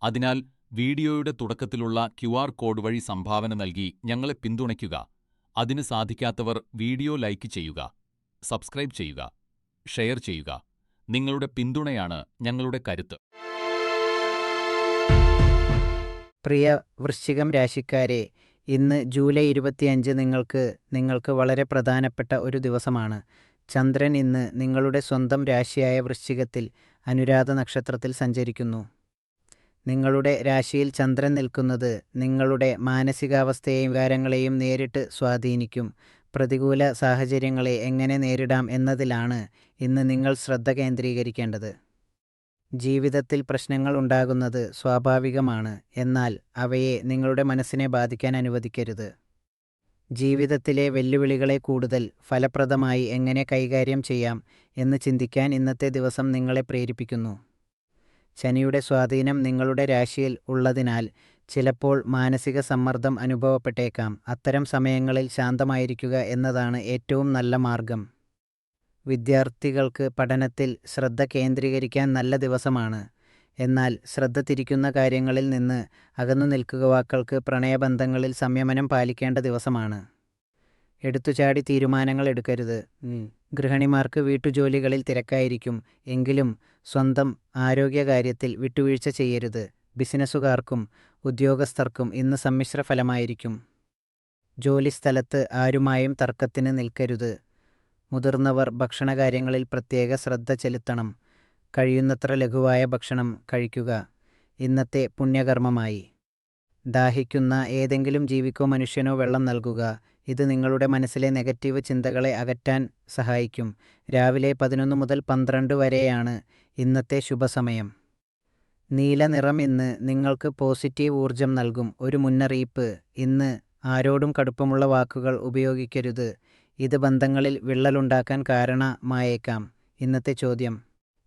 അതിനാൽ വീഡിയോയുടെ തുടക്കത്തിലുള്ള QR കോഡ് വഴി സംഭാവന നൽകി ഞങ്ങളെ പിന്തുണയ്ക്കുക. അതിന് സാധിക്കാത്തവർ വീഡിയോ ലൈക്ക് ചെയ്യുക, സബ്സ്ക്രൈബ് ചെയ്യുക, ഷെയർ ചെയ്യുക. നിങ്ങളുടെ പിന്തുണയാണ് ഞങ്ങളുടെ കരുത്ത്. പ്രിയ വൃശ്ചികം രാശിക്കാരെ, ഇന്ന് ജൂലൈ 25 നിങ്ങൾക്ക് വളരെ പ്രധാനപ്പെട്ട ഒരു ദിവസമാണ്. ചന്ദ്രൻ ഇന്ന് നിങ്ങളുടെ സ്വന്തം രാശിയായ വൃശ്ചികത്തിൽ അനുരാധ നക്ഷത്രത്തിൽ സഞ്ചരിക്കുന്നു. നിങ്ങളുടെ രാശിയിൽ ചന്ദ്രൻ നിൽക്കുന്നത് നിങ്ങളുടെ മാനസികാവസ്ഥയെയും വികാരങ്ങളെയും നേരിട്ട് സ്വാധീനിക്കും. പ്രതികൂല സാഹചര്യങ്ങളെ എങ്ങനെ നേരിടാം എന്നതിലാണ് ഇന്ന് നിങ്ങൾ ശ്രദ്ധ കേന്ദ്രീകരിക്കേണ്ടത്. ജീവിതത്തിൽ പ്രശ്നങ്ങൾ ഉണ്ടാകുന്നത് സ്വാഭാവികമാണ്. എന്നാൽ അവയെ നിങ്ങളുടെ മനസ്സിനെ ബാധിക്കാൻ അനുവദിക്കരുത്. ജീവിതത്തിലെ വെല്ലുവിളികളെ കൂടുതൽ ഫലപ്രദമായി എങ്ങനെ കൈകാര്യം ചെയ്യാം എന്ന് ചിന്തിക്കാൻ ഇന്നത്തെ ദിവസം നിങ്ങളെ പ്രേരിപ്പിക്കുന്നു. ശനിയുടെ സ്വാധീനം നിങ്ങളുടെ രാശിയിൽ ഉള്ളതിനാൽ ചിലപ്പോൾ മാനസിക സമ്മർദ്ദം അനുഭവപ്പെട്ടേക്കാം. അത്തരം സമയങ്ങളിൽ ശാന്തമായിരിക്കുക എന്നതാണ് ഏറ്റവും നല്ല മാർഗം. വിദ്യാർത്ഥികൾക്ക് പഠനത്തിൽ ശ്രദ്ധ കേന്ദ്രീകരിക്കാൻ നല്ല ദിവസമാണ്. എന്നാൽ ശ്രദ്ധ തിരിക്കുന്ന കാര്യങ്ങളിൽ നിന്ന് അകന്നു നിൽക്കുക. യുവാക്കൾക്ക് പ്രണയബന്ധങ്ങളിൽ സംയമനം പാലിക്കേണ്ട ദിവസമാണ്. എടുത്തുചാടി തീരുമാനങ്ങൾ എടുക്കരുത്. ഗൃഹിണിമാർക്ക് വീട്ടുജോലികളിൽ തിരക്കായിരിക്കും. എങ്കിലും സ്വന്തം ആരോഗ്യകാര്യത്തിൽ വിട്ടുവീഴ്ച ചെയ്യരുത്. ബിസിനസ്സുകാർക്കും ഉദ്യോഗസ്ഥർക്കും ഇന്ന് സമ്മിശ്ര ഫലമായിരിക്കും. ജോലിസ്ഥലത്ത് ആരുമായും തർക്കത്തിന് നിൽക്കരുത്. മുതിർന്നവർ ഭക്ഷണകാര്യങ്ങളിൽ പ്രത്യേക ശ്രദ്ധ ചെലുത്തണം. കഴിയുന്നത്ര ലഘുവായ ഭക്ഷണം കഴിക്കുക. ഇന്നത്തെ പുണ്യകർമ്മമായി ദാഹിക്കുന്ന ഏതെങ്കിലും ജീവിക്കോ മനുഷ്യനോ വെള്ളം നൽകുക. ഇത് നിങ്ങളുടെ മനസ്സിലെ നെഗറ്റീവ് ചിന്തകളെ അകറ്റാൻ സഹായിക്കും. രാവിലെ 11 മുതൽ 12 വരെയാണ് ഇന്നത്തെ ശുഭസമയം. നീല നിറം ഇന്ന് നിങ്ങൾക്ക് പോസിറ്റീവ് ഊർജം നൽകും. ഒരു മുന്നറിയിപ്പ്: ഇന്ന് ആരോടും കടുപ്പമുള്ള വാക്കുകൾ ഉപയോഗിക്കരുത്. ഇത് ബന്ധങ്ങളിൽ വിള്ളലുണ്ടാക്കാൻ കാരണമായേക്കാം. ഇന്നത്തെ ചോദ്യം: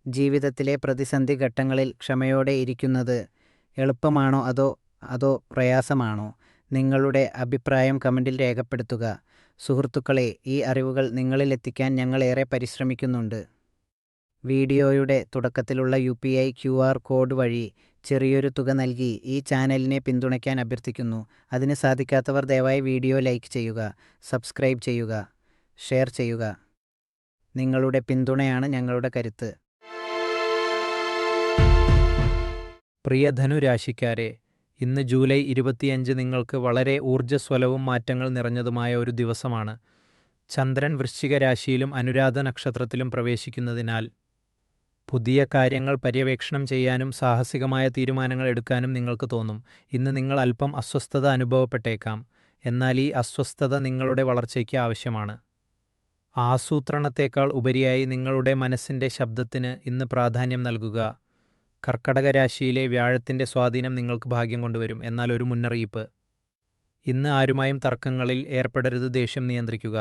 ജീവിതത്തിലെ പ്രതിസന്ധി ഘട്ടങ്ങളിൽ ക്ഷമയോടെ ഇരിക്കുന്നത് എളുപ്പമാണോ അതോ പ്രയാസമാണോ? നിങ്ങളുടെ അഭിപ്രായം കമന്റിൽ രേഖപ്പെടുത്തുക. സുഹൃത്തുക്കളെ, ഈ അറിവുകൾ നിങ്ങളിലെത്തിക്കാൻ ഞങ്ങൾ ഏറെ പരിശ്രമിക്കുന്നുണ്ട്. വീഡിയോയുടെ തുടക്കത്തിലുള്ള UPI QR കോഡ് വഴി ചെറിയൊരു തുക നൽകി ഈ ചാനലിനെ പിന്തുണയ്ക്കാൻ അഭ്യർത്ഥിക്കുന്നു. അതിന് സാധിക്കാത്തവർ ദയവായി വീഡിയോ ലൈക്ക് ചെയ്യുക, സബ്സ്ക്രൈബ് ചെയ്യുക, ഷെയർ ചെയ്യുക. നിങ്ങളുടെ പിന്തുണയാണ് ഞങ്ങളുടെ കരുത്ത്. പ്രിയ ധനുരാശിക്കാരെ, ഇന്ന് ജൂലൈ 25 നിങ്ങൾക്ക് വളരെ ഊർജ്ജസ്വലവും മാറ്റങ്ങൾ നിറഞ്ഞതുമായ ഒരു ദിവസമാണ്. ചന്ദ്രൻ വൃശ്ചിക രാശിയിലും അനുരാധ നക്ഷത്രത്തിലും പ്രവേശിക്കുന്നതിനാൽ പുതിയ കാര്യങ്ങൾ പര്യവേക്ഷണം ചെയ്യാനും സാഹസികമായ തീരുമാനങ്ങൾ എടുക്കാനും നിങ്ങൾക്ക് തോന്നും. ഇന്ന് നിങ്ങൾ അല്പം അസ്വസ്ഥത അനുഭവപ്പെട്ടേക്കാം, എന്നാൽ ഈ അസ്വസ്ഥത നിങ്ങളുടെ വളർച്ചയ്ക്ക് ആവശ്യമാണ്. ആസൂത്രണത്തേക്കാൾ ഉപരിയായി നിങ്ങളുടെ മനസ്സിൻ്റെ ശബ്ദത്തിന് ഇന്ന് പ്രാധാന്യം നൽകുക. കർക്കടക രാശിയിലെ വ്യാഴത്തിൻ്റെ സ്വാധീനം നിങ്ങൾക്ക് ഭാഗ്യം കൊണ്ടുവരും. എന്നാൽ ഒരു മുന്നറിയിപ്പ്: ഇന്ന് ആരുമായും തർക്കങ്ങളിൽ ഏർപ്പെടരുത്. ദേഷ്യം നിയന്ത്രിക്കുക,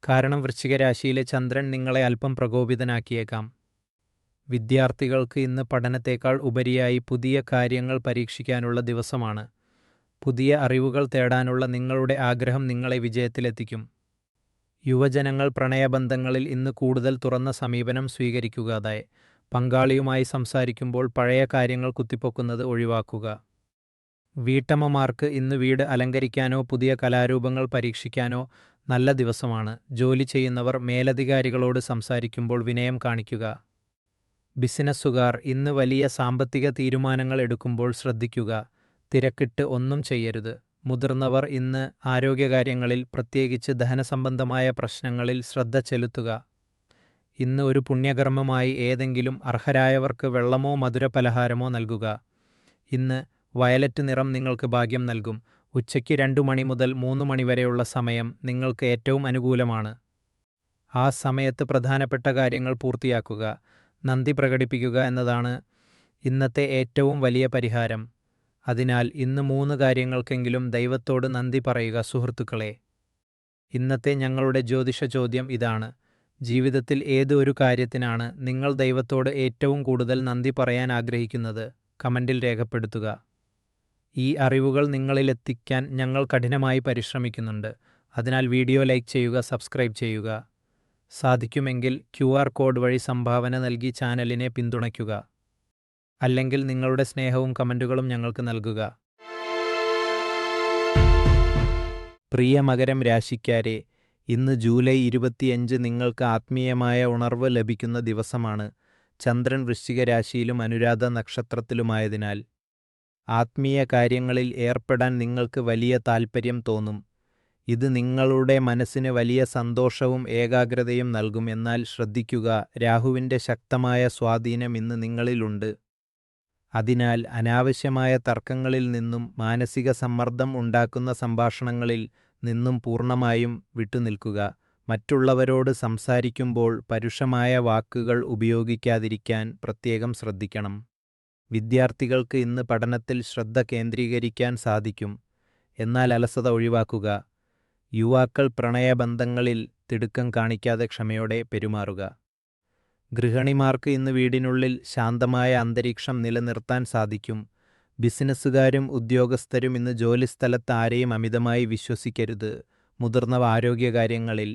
കാരണം വൃശ്ചിക രാശിയിലെ ചന്ദ്രൻ നിങ്ങളെ അല്പം പ്രകോപിതനാക്കിയേക്കാം. വിദ്യാർത്ഥികൾക്ക് ഇന്ന് പഠനത്തേക്കാൾ ഉപരിയായി പുതിയ കാര്യങ്ങൾ പരീക്ഷിക്കാനുള്ള ദിവസമാണ്. പുതിയ അറിവുകൾ തേടാനുള്ള നിങ്ങളുടെ ആഗ്രഹം നിങ്ങളെ വിജയത്തിലെത്തിക്കും. യുവജനങ്ങൾ പ്രണയബന്ധങ്ങളിൽ ഇന്ന് കൂടുതൽ തുറന്ന സമീപനം സ്വീകരിക്കുക. പങ്കാളിയുമായി സംസാരിക്കുമ്പോൾ പഴയ കാര്യങ്ങൾ കുത്തിപ്പൊക്കുന്നത് ഒഴിവാക്കുക. വീട്ടമ്മമാർക്ക് ഇന്ന് വീട് അലങ്കരിക്കാനോ പുതിയ കലാരൂപങ്ങൾ പരീക്ഷിക്കാനോ നല്ല ദിവസമാണ്. ജോലി ചെയ്യുന്നവർ മേലധികാരികളോട് സംസാരിക്കുമ്പോൾ വിനയം കാണിക്കുക. ബിസിനസ്സുകാർ ഇന്ന് വലിയ സാമ്പത്തിക തീരുമാനങ്ങൾ എടുക്കുമ്പോൾ ശ്രദ്ധിക്കുക. തിരക്കിട്ട് ഒന്നും ചെയ്യരുത്. മുതിർന്നവർ ഇന്ന് ആരോഗ്യകാര്യങ്ങളിൽ, പ്രത്യേകിച്ച് ദഹനസംബന്ധമായ പ്രശ്നങ്ങളിൽ ശ്രദ്ധ ചെലുത്തുക. ഇന്ന് ഒരു പുണ്യകർമ്മമായി ഏതെങ്കിലും അർഹരായവർക്ക് വെള്ളമോ മധുരപലഹാരമോ നൽകുക. ഇന്ന് വയലറ്റ് നിറം നിങ്ങൾക്ക് ഭാഗ്യം നൽകും. ഉച്ചയ്ക്ക് 2 മണി മുതൽ 3 മണി വരെയുള്ള സമയം നിങ്ങൾക്ക് ഏറ്റവും അനുകൂലമാണ്. ആ സമയത്ത് പ്രധാനപ്പെട്ട കാര്യങ്ങൾ പൂർത്തിയാക്കുക. നന്ദി പ്രകടിപ്പിക്കുക എന്നതാണ് ഇന്നത്തെ ഏറ്റവും വലിയ പരിഹാരം. അതിനാൽ ഇന്ന് 3 കാര്യങ്ങൾക്കെങ്കിലും ദൈവത്തോട് നന്ദി പറയുക. സുഹൃത്തുക്കളെ, ഇന്നത്തെ ഞങ്ങളുടെ ജ്യോതിഷ ചോദ്യം ഇതാണ്: ജീവിതത്തിൽ ഏത് ഒരു കാര്യത്തിനാണ് നിങ്ങൾ ദൈവത്തോട് ഏറ്റവും കൂടുതൽ നന്ദി പറയാൻ ആഗ്രഹിക്കുന്നത്? കമൻറ്റിൽ രേഖപ്പെടുത്തുക. ഈ അറിവുകൾ നിങ്ങളിലെത്തിക്കാൻ ഞങ്ങൾ കഠിനമായി പരിശ്രമിക്കുന്നുണ്ട്. അതിനാൽ വീഡിയോ ലൈക്ക് ചെയ്യുക, സബ്സ്ക്രൈബ് ചെയ്യുക. സാധിക്കുമെങ്കിൽ QR കോഡ് വഴി സംഭാവന നൽകി ചാനലിനെ പിന്തുണയ്ക്കുക. അല്ലെങ്കിൽ നിങ്ങളുടെ സ്നേഹവും കമൻറ്റുകളും ഞങ്ങൾക്ക് നൽകുക. പ്രിയ മകരം രാശിക്കാരെ, ഇന്ന് ജൂലൈ 25 നിങ്ങൾക്ക് ആത്മീയമായ ഉണർവ് ലഭിക്കുന്ന ദിവസമാണ്. ചന്ദ്രൻ വൃശ്ചിക രാശിയിലും അനുരാധ നക്ഷത്രത്തിലുമായതിനാൽ ആത്മീയ കാര്യങ്ങളിൽ ഏർപ്പെടാൻ നിങ്ങൾക്ക് വലിയ താൽപ്പര്യം തോന്നും. ഇത് നിങ്ങളുടെ മനസ്സിന് വലിയ സന്തോഷവും ഏകാഗ്രതയും നൽകും. എന്നാൽ ശ്രദ്ധിക്കുക, രാഹുവിൻ്റെ ശക്തമായ സ്വാധീനം ഇന്ന് നിങ്ങളിലുണ്ട്. അതിനാൽ അനാവശ്യമായ തർക്കങ്ങളിൽ നിന്നും മാനസിക സമ്മർദ്ദം ഉണ്ടാക്കുന്ന സംഭാഷണങ്ങളിൽ നിന്നും പൂർണ്ണമായും വിട്ടുനിൽക്കുക. മറ്റുള്ളവരോട് സംസാരിക്കുമ്പോൾ പരുഷമായ വാക്കുകൾ ഉപയോഗിക്കാതിരിക്കാൻ പ്രത്യേകം ശ്രദ്ധിക്കണം. വിദ്യാർത്ഥികൾക്ക് ഇന്ന് പഠനത്തിൽ ശ്രദ്ധ കേന്ദ്രീകരിക്കാൻ സാധിക്കും, എന്നാൽ അലസത ഒഴിവാക്കുക. യുവാക്കൾ പ്രണയബന്ധങ്ങളിൽ തിടുക്കം കാണിക്കാതെ ക്ഷമയോടെ പെരുമാറുക. ഗൃഹിണിമാർക്ക് ഇന്ന് വീടിനുള്ളിൽ ശാന്തമായ അന്തരീക്ഷം നിലനിർത്താൻ സാധിക്കും. ബിസിനസ്സുകാരും ഉദ്യോഗസ്ഥരും ഇന്ന് ജോലിസ്ഥലത്ത് ആരെയും അമിതമായി വിശ്വസിക്കരുത്. മുതിർന്നവ ആരോഗ്യകാര്യങ്ങളിൽ,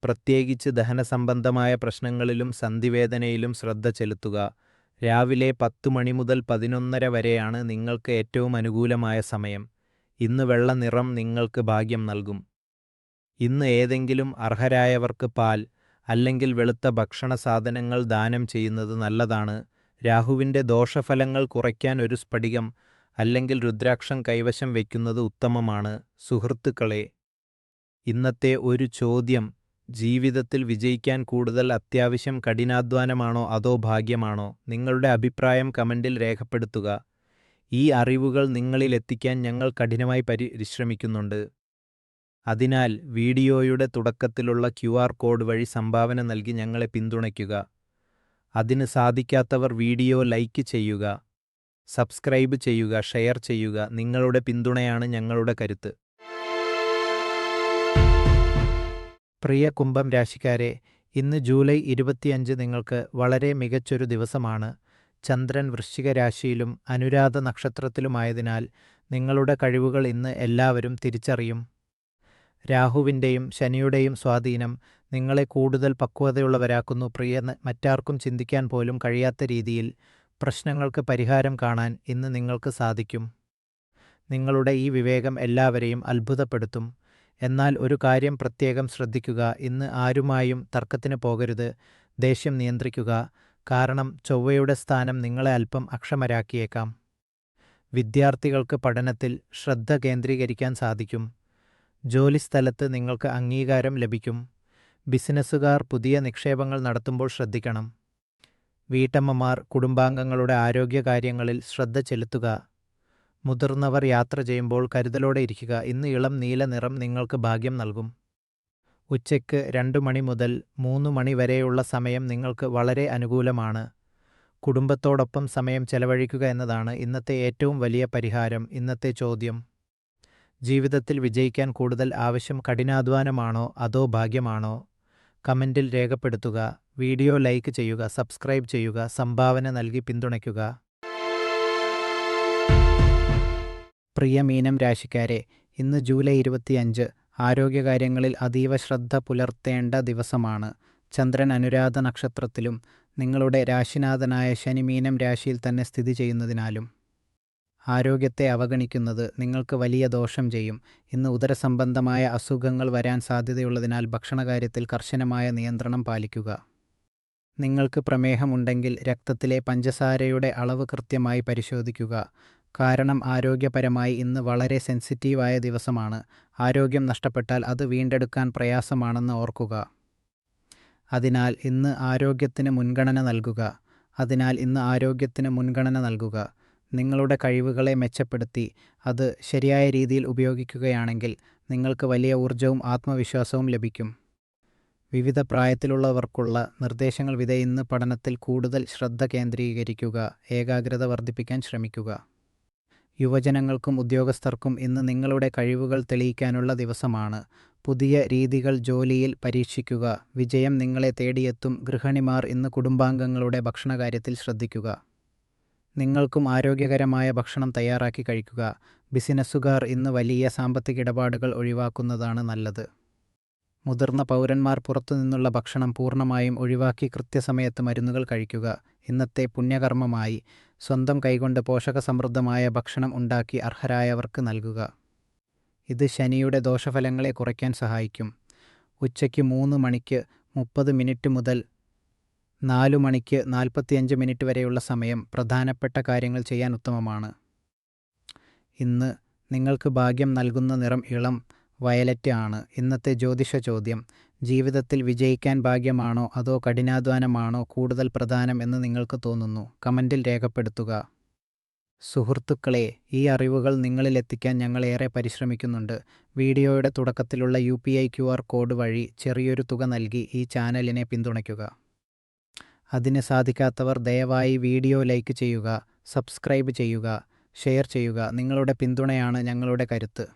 പ്രത്യേകിച്ച് ദഹനസംബന്ധമായ പ്രശ്നങ്ങളിലും സന്ധിവേദനയിലും ശ്രദ്ധ ചെലുത്തുക. രാവിലെ 10 മണി മുതൽ 11:30 വരെയാണ് നിങ്ങൾക്ക് ഏറ്റവും അനുകൂലമായ സമയം. ഇന്ന് വെള്ള നിറം നിങ്ങൾക്ക് ഭാഗ്യം നൽകും. ഇന്ന് ഏതെങ്കിലും അർഹരായവർക്ക് പാൽ അല്ലെങ്കിൽ വെളുത്ത ഭക്ഷണ സാധനങ്ങൾ ദാനം ചെയ്യുന്നത് നല്ലതാണ്. രാഹുവിൻ്റെ ദോഷഫലങ്ങൾ കുറയ്ക്കാൻ ഒരു സ്ഫടികം അല്ലെങ്കിൽ രുദ്രാക്ഷം കൈവശം വയ്ക്കുന്നത് ഉത്തമമാണ്. സുഹൃത്തുക്കളെ, ഇന്നത്തെ ഒരു ചോദ്യം: ജീവിതത്തിൽ വിജയിക്കാൻ കൂടുതൽ അത്യാവശ്യം കഠിനാധ്വാനമാണോ അതോ ഭാഗ്യമാണോ? നിങ്ങളുടെ അഭിപ്രായം കമൻറ്റിൽ രേഖപ്പെടുത്തുക. ഈ അറിവുകൾ നിങ്ങളിലെത്തിക്കാൻ ഞങ്ങൾ കഠിനമായി പരിശ്രമിക്കുന്നുണ്ട്. അതിനാൽ വീഡിയോയുടെ തുടക്കത്തിലുള്ള QR കോഡ് വഴി സംഭാവന നൽകി ഞങ്ങളെ പിന്തുണയ്ക്കുക. അതിന് സാധിക്കാത്തവർ വീഡിയോ ലൈക്ക് ചെയ്യുക, സബ്സ്ക്രൈബ് ചെയ്യുക, ഷെയർ ചെയ്യുക. നിങ്ങളുടെ പിന്തുണയാണ് ഞങ്ങളുടെ കരുത്ത്. പ്രിയ കുംഭം രാശിക്കാരെ, ഇന്ന് ജൂലൈ 25 നിങ്ങൾക്ക് വളരെ മികച്ചൊരു ദിവസമാണ്. ചന്ദ്രൻ വൃശ്ചിക രാശിയിലും അനുരാധ നക്ഷത്രത്തിലുമായതിനാൽ നിങ്ങളുടെ കഴിവുകൾ ഇന്ന് എല്ലാവരും തിരിച്ചറിയും. രാഹുവിൻ്റെയും ശനിയുടെയും സ്വാധീനം നിങ്ങളെ കൂടുതൽ പക്വതയുള്ളവരാക്കുന്നു. മറ്റാർക്കും ചിന്തിക്കാൻ പോലും കഴിയാത്ത രീതിയിൽ പ്രശ്നങ്ങൾക്ക് പരിഹാരം കാണാൻ ഇന്ന് നിങ്ങൾക്ക് സാധിക്കും. നിങ്ങളുടെ ഈ വിവേകം എല്ലാവരെയും അത്ഭുതപ്പെടുത്തും. എന്നാൽ ഒരു കാര്യം പ്രത്യേകം ശ്രദ്ധിക്കുക: ഇന്ന് ആരുമായും തർക്കത്തിന് പോകരുത്. ദേഷ്യം നിയന്ത്രിക്കുക, കാരണം ചൊവ്വയുടെ സ്ഥാനം നിങ്ങളെ അല്പം അക്ഷമരാക്കിയേക്കാം. വിദ്യാർത്ഥികൾക്ക് പഠനത്തിൽ ശ്രദ്ധ കേന്ദ്രീകരിക്കാൻ സാധിക്കും. ജോലിസ്ഥലത്ത് നിങ്ങൾക്ക് അംഗീകാരം ലഭിക്കും. ബിസിനസ്സുകാർ പുതിയ നിക്ഷേപങ്ങൾ നടത്തുമ്പോൾ ശ്രദ്ധിക്കണം. വീട്ടമ്മമാർ കുടുംബാംഗങ്ങളുടെ ആരോഗ്യകാര്യങ്ങളിൽ ശ്രദ്ധ ചെലുത്തുക. മുതിർന്നവർ യാത്ര ചെയ്യുമ്പോൾ കരുതലോടെ ഇരിക്കുക. ഇന്ന് ഇളം നീല നിറം നിങ്ങൾക്ക് ഭാഗ്യം നൽകും. ഉച്ചയ്ക്ക് 2 മണി മുതൽ 3 മണി വരെയുള്ള സമയം നിങ്ങൾക്ക് വളരെ അനുകൂലമാണ്. കുടുംബത്തോടൊപ്പം സമയം ചെലവഴിക്കുക എന്നതാണ് ഇന്നത്തെ ഏറ്റവും വലിയ പരിഹാരം. ഇന്നത്തെ ചോദ്യം: ജീവിതത്തിൽ വിജയിക്കാൻ കൂടുതൽ ആവശ്യം കഠിനാധ്വാനമാണോ അതോ ഭാഗ്യമാണോ? കമൻറ്റിൽ രേഖപ്പെടുത്തുക. വീഡിയോ ലൈക്ക് ചെയ്യുക, സബ്സ്ക്രൈബ് ചെയ്യുക, സംഭാവന നൽകി പിന്തുണയ്ക്കുക. പ്രിയ മീനം രാശിക്കാരെ, ഇന്ന് ജൂലൈ 25. ആരോഗ്യകാര്യങ്ങളിൽ അതീവ ശ്രദ്ധ പുലർത്തേണ്ട ദിവസമാണ്. ചന്ദ്രൻ അനുരാധ നക്ഷത്രത്തിലും നിങ്ങളുടെ രാശിനാഥനായ ശനി മീനം രാശിയിൽ തന്നെ സ്ഥിതി ചെയ്യുന്നതിനാലും ആരോഗ്യത്തെ അവഗണിക്കുന്നത് നിങ്ങൾക്ക് വലിയ ദോഷം ചെയ്യും. ഇന്ന് ഉദരസംബന്ധമായ അസുഖങ്ങൾ വരാൻ സാധ്യതയുള്ളതിനാൽ ഭക്ഷണകാര്യത്തിൽ കർശനമായ നിയന്ത്രണം പാലിക്കുക. നിങ്ങൾക്ക് പ്രമേഹമുണ്ടെങ്കിൽ രക്തത്തിലെ പഞ്ചസാരയുടെ അളവ് കൃത്യമായി പരിശോധിക്കുക. കാരണം ആരോഗ്യപരമായി ഇന്ന് വളരെ സെൻസിറ്റീവായ ദിവസമാണ്. ആരോഗ്യം നഷ്ടപ്പെട്ടാൽ അത് വീണ്ടെടുക്കാൻ പ്രയാസമാണെന്ന് ഓർക്കുക. അതിനാൽ ഇന്ന് ആരോഗ്യത്തിന് മുൻഗണന നൽകുക. നിങ്ങളുടെ കഴിവുകളെ മെച്ചപ്പെടുത്തി അത് ശരിയായ രീതിയിൽ ഉപയോഗിക്കുകയാണെങ്കിൽ നിങ്ങൾക്ക് വലിയ ഊർജവും ആത്മവിശ്വാസവും ലഭിക്കും. വിവിധ പ്രായത്തിലുള്ളവർക്കുള്ള നിർദ്ദേശങ്ങൾ ഇന്ന് പഠനത്തിൽ കൂടുതൽ ശ്രദ്ധ കേന്ദ്രീകരിക്കുക. ഏകാഗ്രത വർദ്ധിപ്പിക്കാൻ ശ്രമിക്കുക. യുവജനങ്ങൾക്കും ഉദ്യോഗസ്ഥർക്കും ഇന്ന് നിങ്ങളുടെ കഴിവുകൾ തെളിയിക്കാനുള്ള ദിവസമാണ്. പുതിയ രീതികൾ ജോലിയിൽ പരീക്ഷിക്കുക. വിജയം നിങ്ങളെ തേടിയെത്തും. ഗൃഹിണിമാർ ഇന്ന് കുടുംബാംഗങ്ങളുടെ ഭക്ഷണകാര്യത്തിൽ ശ്രദ്ധിക്കുക. നിങ്ങൾക്കും ആരോഗ്യകരമായ ഭക്ഷണം തയ്യാറാക്കി കഴിക്കുക. ബിസിനസ്സുകാർ ഇന്ന് വലിയ സാമ്പത്തിക ഇടപാടുകൾ ഒഴിവാക്കുന്നതാണ് നല്ലത്. മുതിർന്ന പൗരന്മാർ പുറത്തുനിന്നുള്ള ഭക്ഷണം പൂർണ്ണമായും ഒഴിവാക്കി കൃത്യസമയത്ത് മരുന്നുകൾ കഴിക്കുക. ഇന്നത്തെ പുണ്യകർമ്മമായി സ്വന്തം കൈകൊണ്ട് പോഷകസമൃദ്ധമായ ഭക്ഷണം ഉണ്ടാക്കി അർഹരായവർക്ക് നൽകുക. ഇത് ശനിയുടെ ദോഷഫലങ്ങളെ കുറയ്ക്കാൻ സഹായിക്കും. ഉച്ചയ്ക്ക് 3 മണിക്ക് 30 മിനിറ്റ് മുതൽ 4 മണിക്ക് 45 മിനിറ്റ് വരെയുള്ള സമയം പ്രധാനപ്പെട്ട കാര്യങ്ങൾ ചെയ്യാൻ ഉത്തമമാണ്. ഇന്ന് നിങ്ങൾക്ക് ഭാഗ്യം നൽകുന്ന നിറം ഇളം വയലറ്റ് ആണ്. ഇന്നത്തെ ജ്യോതിഷ ചോദ്യം: ജീവിതത്തിൽ വിജയിക്കാൻ ഭാഗ്യമാണോ അതോ കഠിനാധ്വാനമാണോ കൂടുതൽ പ്രധാനം എന്ന് നിങ്ങൾക്ക് തോന്നുന്നു? കമൻറ്റിൽ രേഖപ്പെടുത്തുക. സുഹൃത്തുക്കളെ, ഈ അറിവുകൾ നിങ്ങളിലെത്തിക്കാൻ ഞങ്ങൾ ഏറെ പരിശ്രമിക്കുന്നുണ്ട്. വീഡിയോയുടെ തുടക്കത്തിലുള്ള UPI QR കോഡ് വഴി ചെറിയൊരു തുക നൽകി ഈ ചാനലിനെ പിന്തുണയ്ക്കുക. അതിന് സാധിക്കാത്തവർ ദയവായി വീഡിയോ ലൈക്ക് ചെയ്യുക, സബ്സ്ക്രൈബ് ചെയ്യുക, ഷെയർ ചെയ്യുക. നിങ്ങളുടെ പിന്തുണയാണ് ഞങ്ങളുടെ കരുത്ത്.